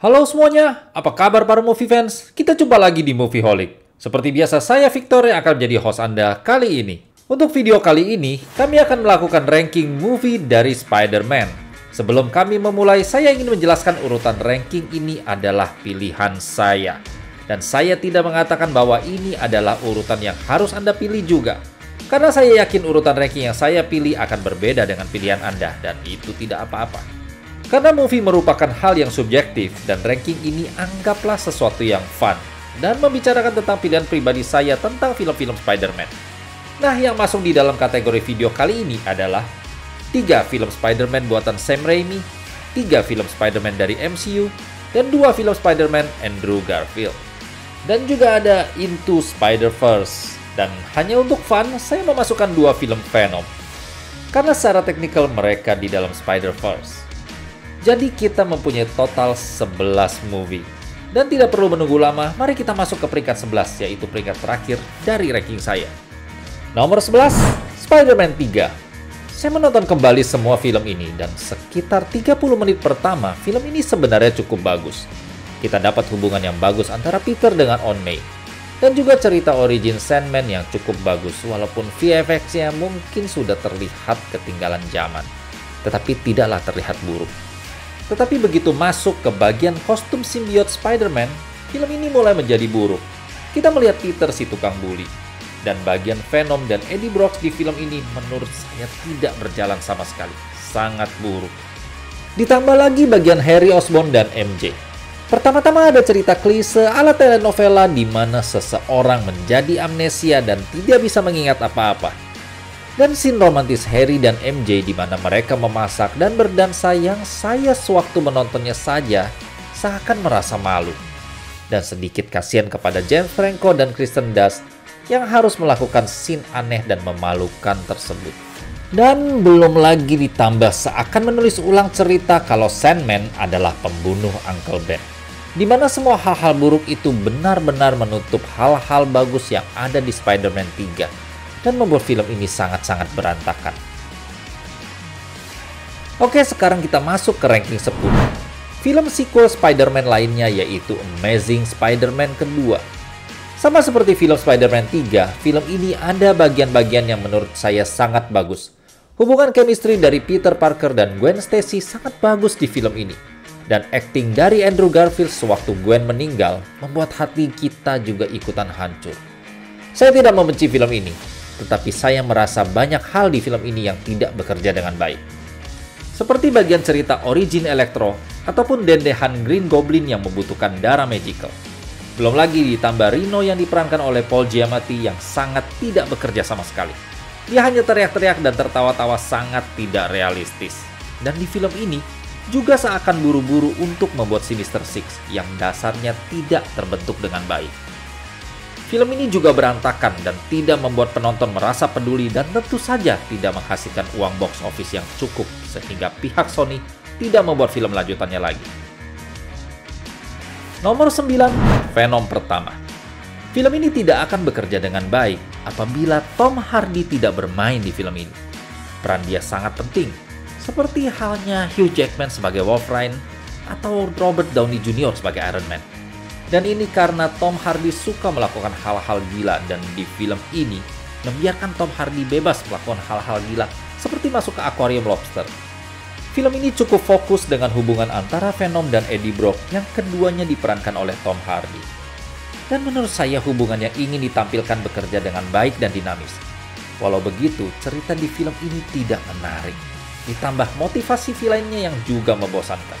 Halo semuanya, apa kabar para movie fans? Kita jumpa lagi di Movieholic. Seperti biasa, saya Victor yang akan menjadi host Anda kali ini. Untuk video kali ini, kami akan melakukan ranking movie dari Spider-Man. Sebelum kami memulai, saya ingin menjelaskan urutan ranking ini adalah pilihan saya. Dan saya tidak mengatakan bahwa ini adalah urutan yang harus Anda pilih juga. Karena saya yakin urutan ranking yang saya pilih akan berbeda dengan pilihan Anda, dan itu tidak apa-apa. Karena movie merupakan hal yang subjektif dan ranking ini anggaplah sesuatu yang fun dan membicarakan tentang pilihan pribadi saya tentang film-film Spider-Man. Nah, yang masuk di dalam kategori video kali ini adalah 3 film Spider-Man buatan Sam Raimi, 3 film Spider-Man dari MCU, dan 2 film Spider-Man Andrew Garfield. Dan juga ada Into Spider-Verse. Dan hanya untuk fun, saya memasukkan 2 film Venom. Karena secara teknikal mereka di dalam Spider-Verse. Jadi kita mempunyai total 11 movie. Dan tidak perlu menunggu lama, mari kita masuk ke peringkat 11, yaitu peringkat terakhir dari ranking saya. Nomor 11, Spider-Man 3. Saya menonton kembali semua film ini, dan sekitar 30 menit pertama, film ini sebenarnya cukup bagus. Kita dapat hubungan yang bagus antara Peter dengan Aunt May. Dan juga cerita origin Sandman yang cukup bagus, walaupun VFX-nya mungkin sudah terlihat ketinggalan zaman. Tetapi tidaklah terlihat buruk. Tetapi begitu masuk ke bagian kostum simbiot Spider-Man, film ini mulai menjadi buruk. Kita melihat Peter si tukang bully. Dan bagian Venom dan Eddie Brock di film ini menurut saya tidak berjalan sama sekali. Sangat buruk. Ditambah lagi bagian Harry Osborn dan MJ. Pertama-tama ada cerita klise ala telenovela di mana seseorang menjadi amnesia dan tidak bisa mengingat apa-apa. Dan scene romantis Harry dan MJ di mana mereka memasak dan berdansa yang saya sewaktu menontonnya saja seakan merasa malu. Dan sedikit kasihan kepada James Franco dan Kristen Dunst yang harus melakukan scene aneh dan memalukan tersebut. Dan belum lagi ditambah seakan menulis ulang cerita kalau Sandman adalah pembunuh Uncle Ben. Di mana semua hal-hal buruk itu benar-benar menutup hal-hal bagus yang ada di Spider-Man 3. Dan membuat film ini sangat-sangat berantakan. Oke, sekarang kita masuk ke ranking 10. Film sequel Spider-Man lainnya yaitu Amazing Spider-Man kedua. Sama seperti film Spider-Man 3, film ini ada bagian-bagian yang menurut saya sangat bagus. Hubungan chemistry dari Peter Parker dan Gwen Stacy sangat bagus di film ini. Dan akting dari Andrew Garfield sewaktu Gwen meninggal membuat hati kita juga ikutan hancur. Saya tidak membenci film ini, tetapi saya merasa banyak hal di film ini yang tidak bekerja dengan baik. Seperti bagian cerita origin Electro, ataupun dendehan Green Goblin yang membutuhkan darah magical. Belum lagi ditambah Rhino yang diperankan oleh Paul Giamatti yang sangat tidak bekerja sama sekali. Dia hanya teriak-teriak dan tertawa-tawa sangat tidak realistis. Dan di film ini, juga seakan buru-buru untuk membuat Sinister Six yang dasarnya tidak terbentuk dengan baik. Film ini juga berantakan dan tidak membuat penonton merasa peduli dan tentu saja tidak menghasilkan uang box office yang cukup sehingga pihak Sony tidak membuat film lanjutannya lagi. Nomor 9, Venom pertama. Film ini tidak akan bekerja dengan baik apabila Tom Hardy tidak bermain di film ini. Peran dia sangat penting, seperti halnya Hugh Jackman sebagai Wolverine atau Robert Downey Jr. sebagai Iron Man. Dan ini karena Tom Hardy suka melakukan hal-hal gila dan di film ini membiarkan Tom Hardy bebas melakukan hal-hal gila seperti masuk ke akuarium lobster. Film ini cukup fokus dengan hubungan antara Venom dan Eddie Brock yang keduanya diperankan oleh Tom Hardy. Dan menurut saya hubungan yang ingin ditampilkan bekerja dengan baik dan dinamis. Walau begitu, cerita di film ini tidak menarik. Ditambah motivasi villainnya yang juga membosankan.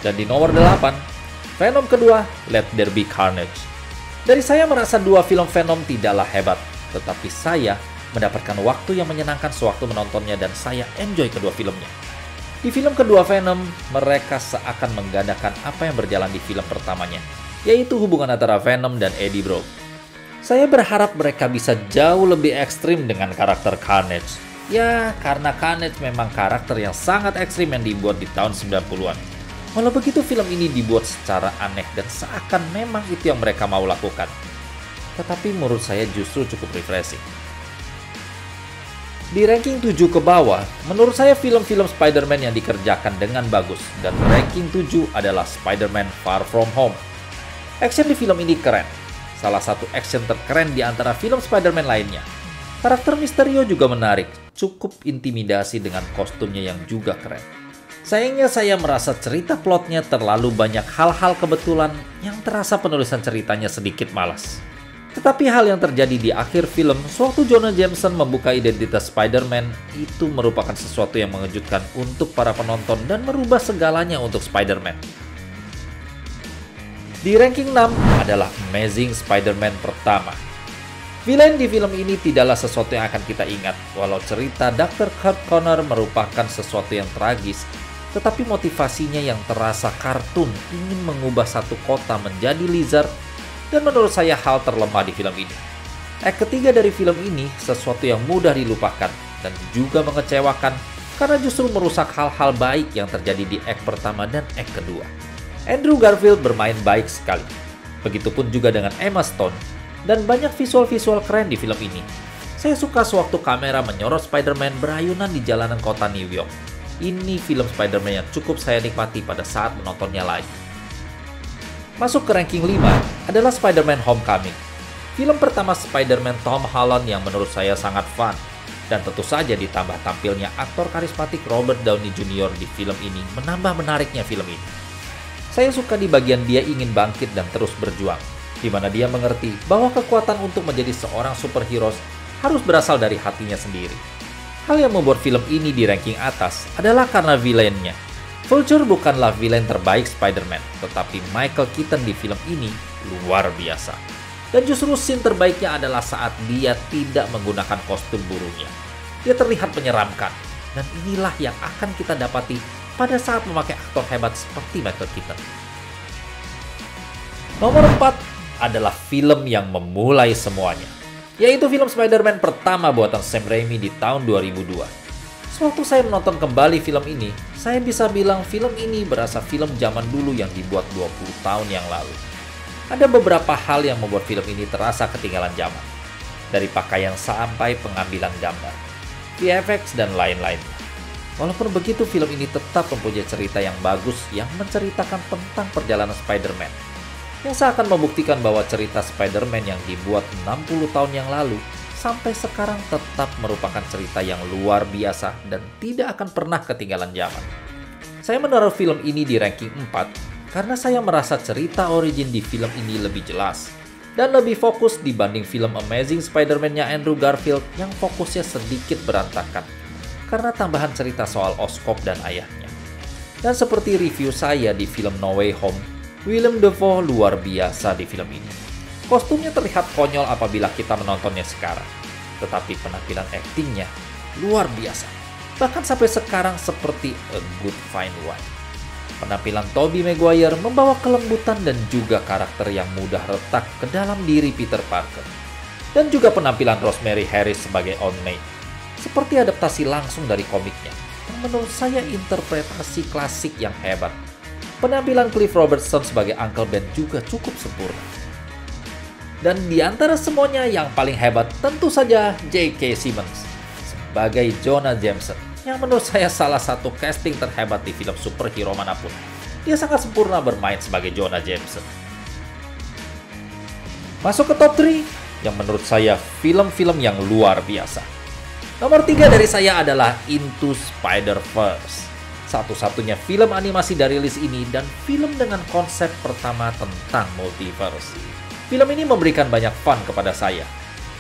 Dan di nomor 8, Venom kedua, Let There Be Carnage. Dari saya merasa 2 film Venom tidaklah hebat, tetapi saya mendapatkan waktu yang menyenangkan sewaktu menontonnya dan saya enjoy kedua filmnya. Di film kedua Venom, mereka seakan menggandakan apa yang berjalan di film pertamanya, yaitu hubungan antara Venom dan Eddie Brock. Saya berharap mereka bisa jauh lebih ekstrim dengan karakter Carnage. Ya, karena Carnage memang karakter yang sangat ekstrim yang dibuat di tahun 90-an. Walau begitu, film ini dibuat secara aneh dan seakan memang itu yang mereka mau lakukan. Tetapi menurut saya justru cukup refreshing. Di ranking 7 ke bawah, menurut saya film-film Spider-Man yang dikerjakan dengan bagus, dan ranking 7 adalah Spider-Man Far From Home. Action di film ini keren, salah satu action terkeren di antara film Spider-Man lainnya. Karakter Mysterio juga menarik, cukup intimidasi dengan kostumnya yang juga keren. Sayangnya saya merasa cerita plotnya terlalu banyak hal-hal kebetulan yang terasa penulisan ceritanya sedikit malas. Tetapi hal yang terjadi di akhir film, sewaktu Jonah Jameson membuka identitas Spider-Man, itu merupakan sesuatu yang mengejutkan untuk para penonton dan merubah segalanya untuk Spider-Man. Di ranking 6 adalah Amazing Spider-Man pertama. Villain di film ini tidaklah sesuatu yang akan kita ingat, walau cerita Dr. Kurt Connor merupakan sesuatu yang tragis, tetapi motivasinya yang terasa kartun ingin mengubah satu kota menjadi lizard. Dan menurut saya hal terlemah di film ini. Act ketiga dari film ini sesuatu yang mudah dilupakan dan juga mengecewakan karena justru merusak hal-hal baik yang terjadi di act pertama dan act kedua. Andrew Garfield bermain baik sekali. Begitupun juga dengan Emma Stone dan banyak visual-visual keren di film ini. Saya suka sewaktu kamera menyorot Spider-Man berayunan di jalanan kota New York. Ini film Spider-Man yang cukup saya nikmati pada saat menontonnya lagi. Masuk ke ranking 5 adalah Spider-Man Homecoming. Film pertama Spider-Man Tom Holland yang menurut saya sangat fun. Dan tentu saja ditambah tampilnya aktor karismatik Robert Downey Jr. di film ini menambah menariknya film ini. Saya suka di bagian dia ingin bangkit dan terus berjuang, di mana dia mengerti bahwa kekuatan untuk menjadi seorang superhero harus berasal dari hatinya sendiri. Hal yang membuat film ini di ranking atas adalah karena villainnya. Vulture bukanlah villain terbaik Spider-Man, tetapi Michael Keaton di film ini luar biasa. Dan justru scene terbaiknya adalah saat dia tidak menggunakan kostum burungnya. Dia terlihat menyeramkan, dan inilah yang akan kita dapati pada saat memakai aktor hebat seperti Michael Keaton. Nomor 4 adalah film yang memulai semuanya, yaitu film Spider-Man pertama buatan Sam Raimi di tahun 2002. Sewaktu saya menonton kembali film ini, saya bisa bilang film ini berasa film zaman dulu yang dibuat 20 tahun yang lalu. Ada beberapa hal yang membuat film ini terasa ketinggalan zaman. Dari pakaian sampai pengambilan gambar, VFX, dan lain-lainnya. Walaupun begitu, film ini tetap mempunyai cerita yang bagus yang menceritakan tentang perjalanan Spider-Man. Yang seakan membuktikan bahwa cerita Spider-Man yang dibuat 60 tahun yang lalu sampai sekarang tetap merupakan cerita yang luar biasa dan tidak akan pernah ketinggalan zaman. Saya menaruh film ini di ranking 4 karena saya merasa cerita origin di film ini lebih jelas dan lebih fokus dibanding film Amazing Spider-Man-nya Andrew Garfield yang fokusnya sedikit berantakan karena tambahan cerita soal Oscorp dan ayahnya. Dan seperti review saya di film No Way Home, Willem Dafoe luar biasa di film ini. Kostumnya terlihat konyol apabila kita menontonnya sekarang, tetapi penampilan aktingnya luar biasa. Bahkan sampai sekarang seperti a good fine wine. Penampilan Tobey Maguire membawa kelembutan dan juga karakter yang mudah retak ke dalam diri Peter Parker. Dan juga penampilan Rosemary Harris sebagai Aunt May, seperti adaptasi langsung dari komiknya, yang menurut saya interpretasi klasik yang hebat. Penampilan Cliff Robertson sebagai Uncle Ben juga cukup sempurna. Dan di antara semuanya yang paling hebat tentu saja J.K. Simmons sebagai Jonah Jameson, yang menurut saya salah satu casting terhebat di film superhero manapun. Dia sangat sempurna bermain sebagai Jonah Jameson. Masuk ke top 3 yang menurut saya film-film yang luar biasa. Nomor 3 dari saya adalah Into Spider-Verse. Satu-satunya film animasi dari list ini dan film dengan konsep pertama tentang multiverse. Film ini memberikan banyak fun kepada saya.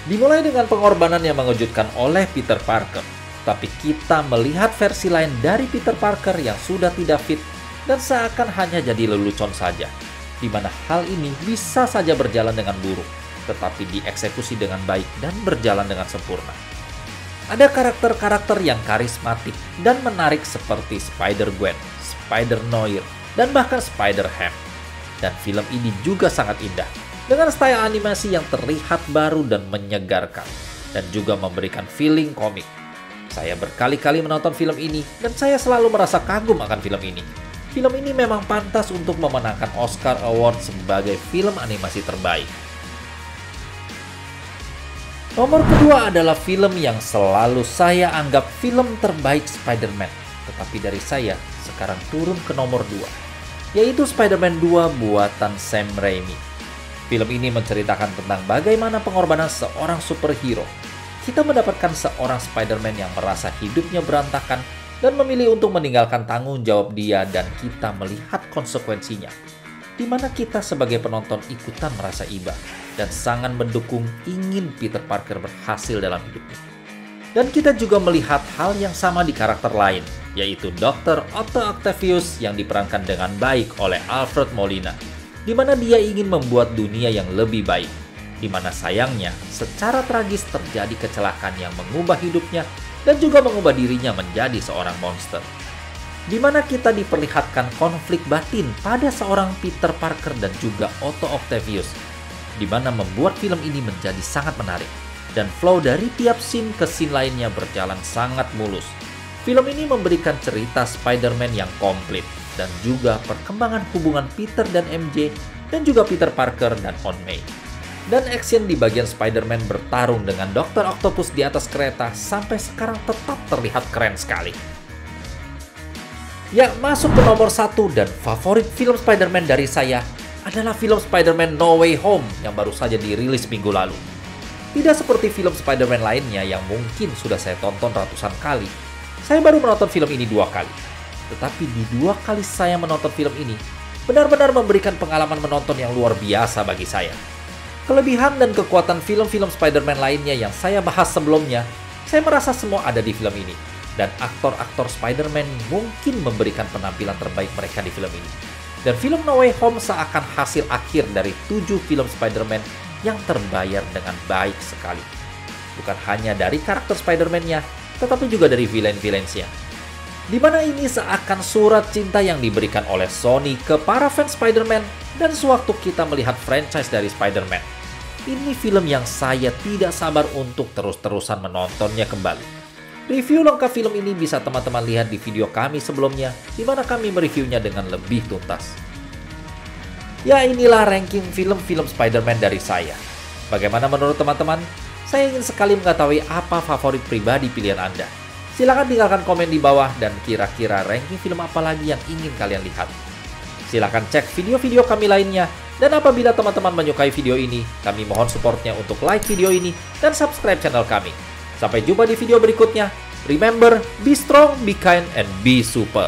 Dimulai dengan pengorbanan yang mengejutkan oleh Peter Parker, tapi kita melihat versi lain dari Peter Parker yang sudah tidak fit dan seakan hanya jadi lelucon saja, di mana hal ini bisa saja berjalan dengan buruk, tetapi dieksekusi dengan baik dan berjalan dengan sempurna. Ada karakter-karakter yang karismatik dan menarik seperti Spider-Gwen, Spider-Noir, dan bahkan Spider-Ham. Dan film ini juga sangat indah, dengan style animasi yang terlihat baru dan menyegarkan, dan juga memberikan feeling komik. Saya berkali-kali menonton film ini, dan saya selalu merasa kagum akan film ini. Film ini memang pantas untuk memenangkan Oscar Award sebagai film animasi terbaik. Nomor kedua adalah film yang selalu saya anggap film terbaik Spider-Man. Tetapi dari saya, sekarang turun ke nomor 2, yaitu Spider-Man 2 buatan Sam Raimi. Film ini menceritakan tentang bagaimana pengorbanan seorang superhero. Kita mendapatkan seorang Spider-Man yang merasa hidupnya berantakan dan memilih untuk meninggalkan tanggung jawab dia, dan kita melihat konsekuensinya, di mana kita sebagai penonton ikutan merasa iba dan sangat mendukung ingin Peter Parker berhasil dalam hidupnya. Dan kita juga melihat hal yang sama di karakter lain, yaitu Dr. Otto Octavius yang diperankan dengan baik oleh Alfred Molina, di mana dia ingin membuat dunia yang lebih baik, di mana sayangnya secara tragis terjadi kecelakaan yang mengubah hidupnya dan juga mengubah dirinya menjadi seorang monster. Di mana kita diperlihatkan konflik batin pada seorang Peter Parker dan juga Otto Octavius, di mana membuat film ini menjadi sangat menarik, dan flow dari tiap scene ke scene lainnya berjalan sangat mulus. Film ini memberikan cerita Spider-Man yang komplit, dan juga perkembangan hubungan Peter dan MJ, dan juga Peter Parker dan Aunt May. Dan action di bagian Spider-Man bertarung dengan Dr. Octopus di atas kereta sampai sekarang tetap terlihat keren sekali. Ya, masuk ke nomor 1 dan favorit film Spider-Man dari saya adalah film Spider-Man No Way Home yang baru saja dirilis minggu lalu. Tidak seperti film Spider-Man lainnya yang mungkin sudah saya tonton ratusan kali, saya baru menonton film ini 2 kali. Tetapi di 2 kali saya menonton film ini, benar-benar memberikan pengalaman menonton yang luar biasa bagi saya. Kelebihan dan kekuatan film-film Spider-Man lainnya yang saya bahas sebelumnya, saya merasa semua ada di film ini. Dan aktor-aktor Spider-Man mungkin memberikan penampilan terbaik mereka di film ini. Dan film No Way Home seakan hasil akhir dari 7 film Spider-Man yang terbayar dengan baik sekali. Bukan hanya dari karakter Spider-Man-nya, tetapi juga dari villain-villainsnya. Di mana ini seakan surat cinta yang diberikan oleh Sony ke para fans Spider-Man, dan sewaktu kita melihat franchise dari Spider-Man. Ini film yang saya tidak sabar untuk terus-terusan menontonnya kembali. Review lengkap film ini bisa teman-teman lihat di video kami sebelumnya, di mana kami mereviewnya dengan lebih tuntas. Ya, inilah ranking film-film Spider-Man dari saya. Bagaimana menurut teman-teman? Saya ingin sekali mengetahui apa favorit pribadi pilihan Anda. Silahkan tinggalkan komen di bawah, dan kira-kira ranking film apa lagi yang ingin kalian lihat. Silahkan cek video-video kami lainnya, dan apabila teman-teman menyukai video ini, kami mohon supportnya untuk like video ini dan subscribe channel kami. Sampai jumpa di video berikutnya. Remember, be strong, be kind, and be super.